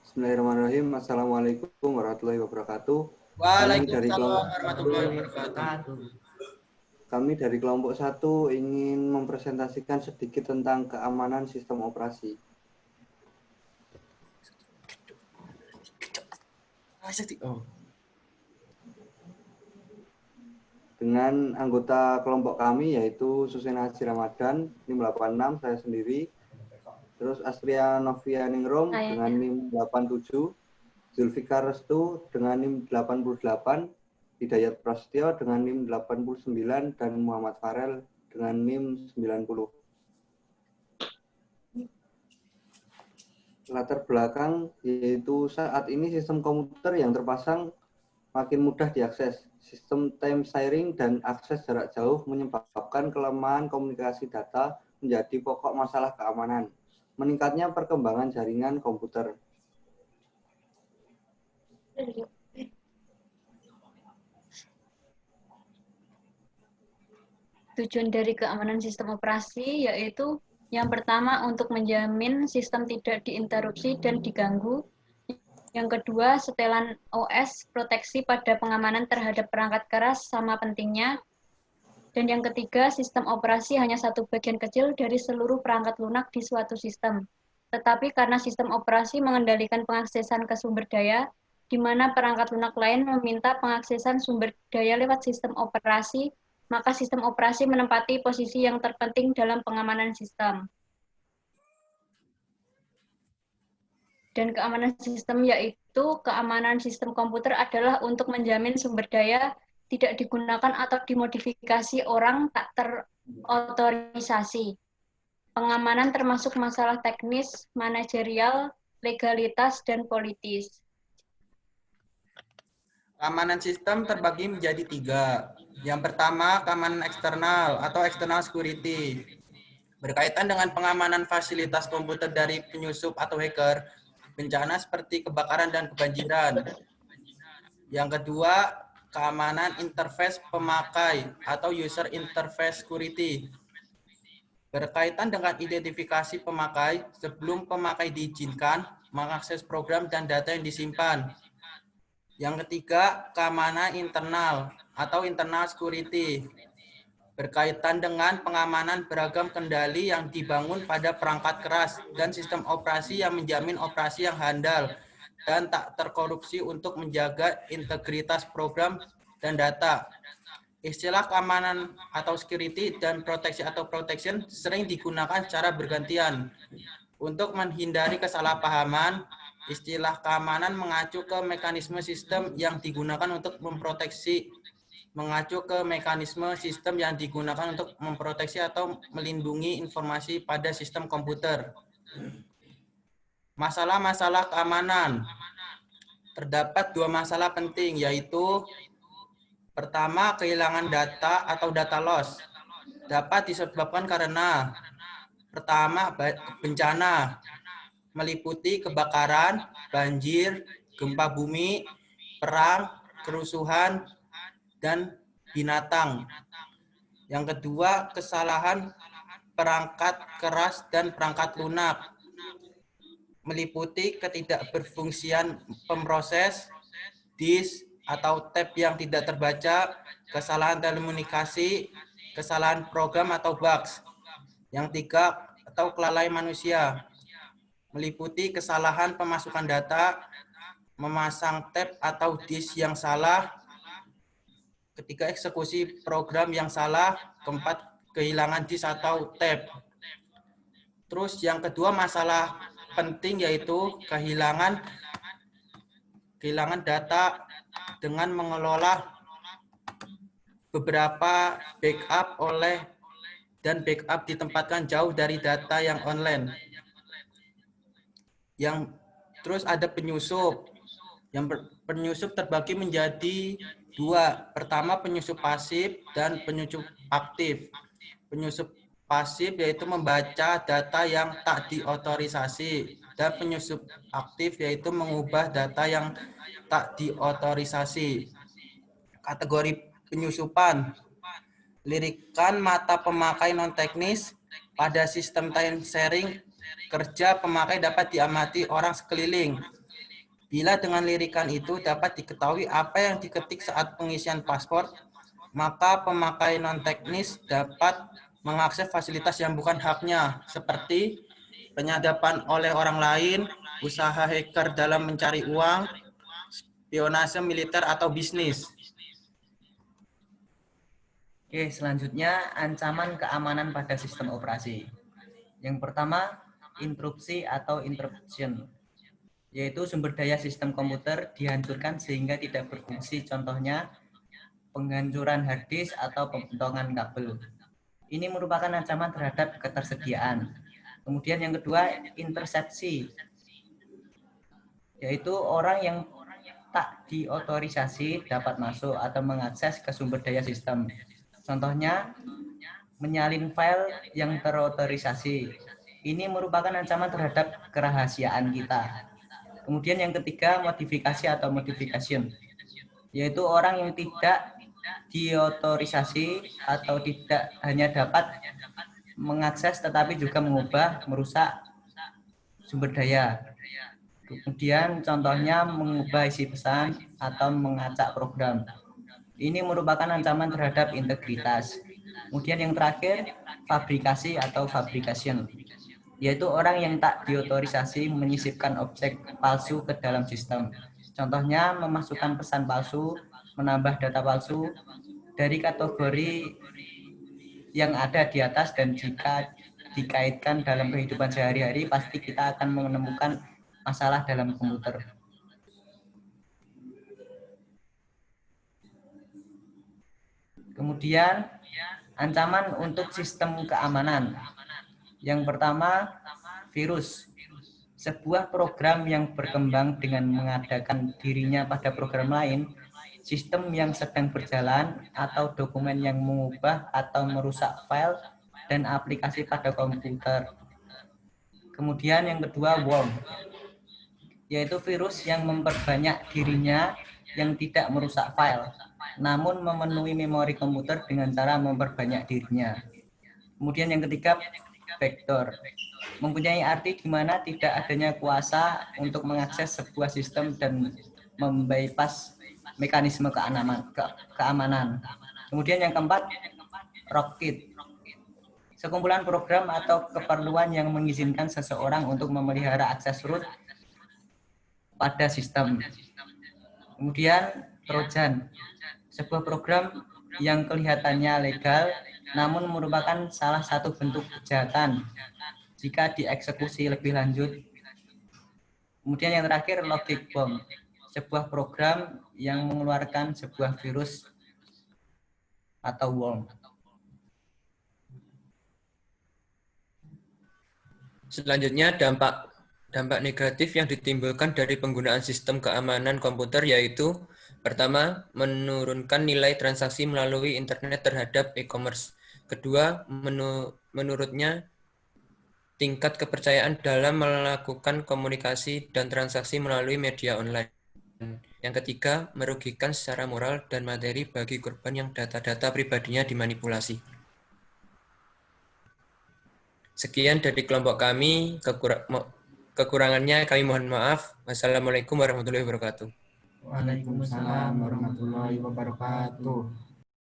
Bismillahirrahmanirrahim. Assalamualaikum warahmatullahi wabarakatuh. Waalaikumsalam warahmatullahi wabarakatuh. Kami dari kelompok 1 ingin mempresentasikan sedikit tentang keamanan sistem operasi. Dengan anggota kelompok kami yaitu Susena Haji Ramadan, NIM 86, saya sendiri. Terus Astria Novia Ningrum dengan NIM 87, Zulfikar Restu dengan NIM 88, Hidayat Prasetyo dengan NIM 89, dan Muhammad Farel dengan NIM 90. Latar belakang yaitu saat ini sistem komputer yang terpasang makin mudah diakses. Sistem time sharing dan akses jarak jauh menyebabkan kelemahan komunikasi data menjadi pokok masalah keamanan. Meningkatnya perkembangan jaringan komputer. Tujuan dari keamanan sistem operasi yaitu yang pertama untuk menjamin sistem tidak diinterupsi dan diganggu. Yang kedua, setelan OS proteksi pada pengamanan terhadap perangkat keras sama pentingnya. Dan yang ketiga, sistem operasi hanya satu bagian kecil dari seluruh perangkat lunak di suatu sistem. Tetapi karena sistem operasi mengendalikan pengaksesan ke sumber daya, di mana perangkat lunak lain meminta pengaksesan sumber daya lewat sistem operasi, maka sistem operasi menempati posisi yang terpenting dalam pengamanan sistem. Dan keamanan sistem yaitu keamanan sistem komputer adalah untuk menjamin sumber daya tidak digunakan atau dimodifikasi orang tak terotorisasi. Pengamanan termasuk masalah teknis, manajerial, legalitas, dan politis. Keamanan sistem terbagi menjadi 3. Yang pertama, keamanan eksternal atau external security. Berkaitan dengan pengamanan fasilitas komputer dari penyusup atau hacker, bencana seperti kebakaran dan kebanjiran. Yang kedua, keamanan interface pemakai atau user interface security. Berkaitan dengan identifikasi pemakai sebelum pemakai diizinkan mengakses program dan data yang disimpan. Yang ketiga, keamanan internal atau internal security. Berkaitan dengan pengamanan beragam kendali yang dibangun pada perangkat keras dan sistem operasi yang menjamin operasi yang handal dan tak terkorupsi untuk menjaga integritas program dan data. Istilah keamanan atau security dan proteksi atau protection sering digunakan secara bergantian. Untuk menghindari kesalahpahaman, istilah keamanan mengacu ke mekanisme sistem yang digunakan untuk memproteksi atau melindungi informasi pada sistem komputer. Masalah-masalah keamanan. Terdapat 2 masalah penting, yaitu pertama, kehilangan data atau data loss. Dapat disebabkan karena pertama, bencana, meliputi kebakaran, banjir, gempa bumi, perang, kerusuhan, dan binatang. Yang kedua, kesalahan perangkat keras dan perangkat lunak, meliputi ketidakberfungsian pemroses, disk atau tab yang tidak terbaca, kesalahan telekomunikasi, kesalahan program atau bugs. Yang tiga, atau kelalaian manusia, meliputi kesalahan pemasukan data, memasang tab atau disk yang salah, ketiga, eksekusi program yang salah, keempat, kehilangan disk atau tab. Terus yang kedua masalah penting yaitu kehilangan data dengan mengelola beberapa backup dan backup ditempatkan jauh dari data yang online. Terus ada penyusup. Penyusup terbagi menjadi 2. Pertama, penyusup pasif dan penyusup aktif. Penyusup pasif yaitu membaca data yang tak diotorisasi, dan penyusup aktif yaitu mengubah data yang tak diotorisasi. Kategori penyusupan: lirikan mata pemakai non teknis pada sistem time sharing kerja pemakai dapat diamati orang sekeliling. Bila dengan lirikan itu dapat diketahui apa yang diketik saat pengisian paspor, maka pemakai non-teknis dapat mengakses fasilitas yang bukan haknya, seperti penyadapan oleh orang lain, usaha hacker dalam mencari uang, spionase militer atau bisnis. Oke, selanjutnya ancaman keamanan pada sistem operasi. Yang pertama, interupsi atau interruption, yaitu sumber daya sistem komputer dihancurkan sehingga tidak berfungsi, contohnya penghancuran hard disk atau pemotongan kabel. Ini merupakan ancaman terhadap ketersediaan. Kemudian yang kedua, intersepsi, yaitu orang yang tak diotorisasi dapat masuk atau mengakses ke sumber daya sistem. Contohnya, menyalin file yang terotorisasi. Ini merupakan ancaman terhadap kerahasiaan kita. Kemudian yang ketiga, modifikasi atau modification, yaitu orang yang tidak diotorisasi atau tidak hanya dapat mengakses tetapi juga mengubah, merusak sumber daya. Kemudian contohnya mengubah isi pesan atau mengacak program. Ini merupakan ancaman terhadap integritas. Kemudian yang terakhir, fabrikasi atau fabrication, yaitu orang yang tak diotorisasi menyisipkan objek palsu ke dalam sistem. Contohnya memasukkan pesan palsu, menambah data palsu dari kategori yang ada di atas, dan jika dikaitkan dalam kehidupan sehari-hari pasti kita akan menemukan masalah dalam komputer. Kemudian ancaman untuk sistem keamanan. Yang pertama, virus. Sebuah program yang berkembang dengan mengadakan dirinya pada program lain, sistem yang sedang berjalan, atau dokumen yang mengubah atau merusak file dan aplikasi pada komputer. Kemudian yang kedua, worm, yaitu virus yang memperbanyak dirinya yang tidak merusak file, namun memenuhi memori komputer dengan cara memperbanyak dirinya. Kemudian yang ketiga, backdoor, mempunyai arti di mana tidak adanya kuasa untuk mengakses sebuah sistem dan membypass mekanisme keamanan. Kemudian yang keempat, rootkit, sekumpulan program atau keperluan yang mengizinkan seseorang untuk memelihara akses root pada sistem. Kemudian trojan, sebuah program yang kelihatannya legal namun merupakan salah satu bentuk kejahatan jika dieksekusi lebih lanjut. Kemudian yang terakhir, logic bomb, sebuah program yang mengeluarkan sebuah virus atau worm. Selanjutnya, dampak negatif yang ditimbulkan dari penggunaan sistem keamanan komputer yaitu pertama, menurunkan nilai transaksi melalui internet terhadap e-commerce. Kedua, menurutnya tingkat kepercayaan dalam melakukan komunikasi dan transaksi melalui media online. Yang ketiga, merugikan secara moral dan materi bagi korban yang data-data pribadinya dimanipulasi. Sekian dari kelompok kami, kekurangannya kami mohon maaf. Wassalamualaikum warahmatullahi wabarakatuh. Waalaikumsalam warahmatullahi wabarakatuh.